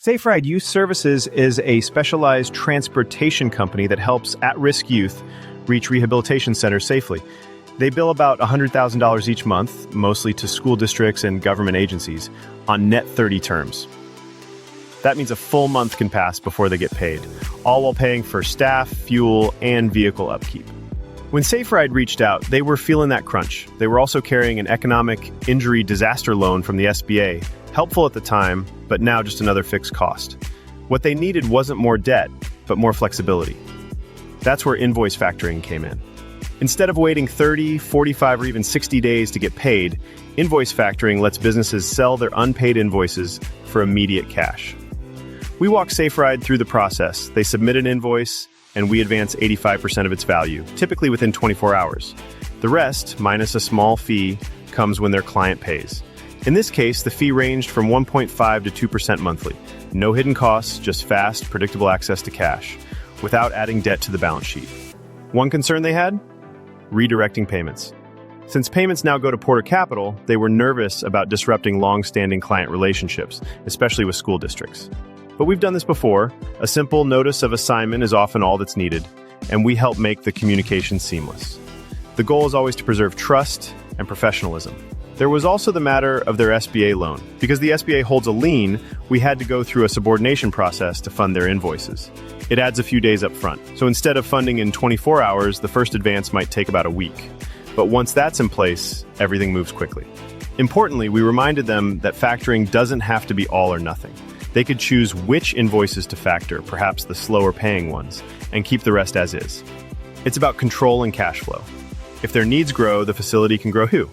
SafeRide Youth Services is a specialized transportation company that helps at-risk youth reach rehabilitation centers safely. They bill about $100,000 each month, mostly to school districts and government agencies, on net 30 terms. That means a full month can pass before they get paid, all while paying for staff, fuel, and vehicle upkeep. When SafeRide reached out, they were feeling that crunch. They were also carrying an economic injury disaster loan from the SBA, helpful at the time, but now just another fixed cost. What they needed wasn't more debt, but more flexibility. That's where invoice factoring came in. Instead of waiting 30, 45, or even 60 days to get paid, invoice factoring lets businesses sell their unpaid invoices for immediate cash. We walk SafeRide through the process. They submit an invoice, and we advance 85% of its value, typically within 24 hours. The rest, minus a small fee, comes when their client pays. In this case, the fee ranged from 1.5 to 2% monthly. No hidden costs, just fast, predictable access to cash, without adding debt to the balance sheet. One concern they had? Redirecting payments. Since payments now go to Porter Capital, they were nervous about disrupting long-standing client relationships, especially with school districts. But we've done this before. A simple notice of assignment is often all that's needed, and we help make the communication seamless. The goal is always to preserve trust and professionalism. There was also the matter of their SBA loan. Because the SBA holds a lien, we had to go through a subordination process to fund their invoices. It adds a few days up front. So instead of funding in 24 hours, the first advance might take about a week. But once that's in place, everything moves quickly. Importantly, we reminded them that factoring doesn't have to be all or nothing. They could choose which invoices to factor, perhaps the slower paying ones, and keep the rest as is. It's about control and cash flow. If their needs grow, the facility can grow too.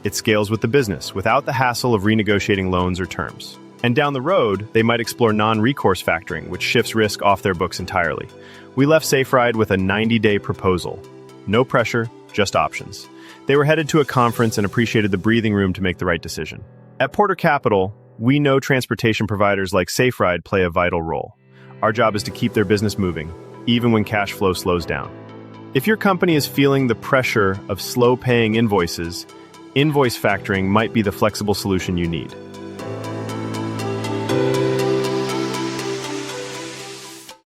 It scales with the business, without the hassle of renegotiating loans or terms. And down the road, they might explore non-recourse factoring, which shifts risk off their books entirely. We left SafeRide with a 90-day proposal. No pressure, just options. They were headed to a conference and appreciated the breathing room to make the right decision. At Porter Capital, we know transportation providers like SafeRide play a vital role. Our job is to keep their business moving, even when cash flow slows down. If your company is feeling the pressure of slow-paying invoices, invoice factoring might be the flexible solution you need.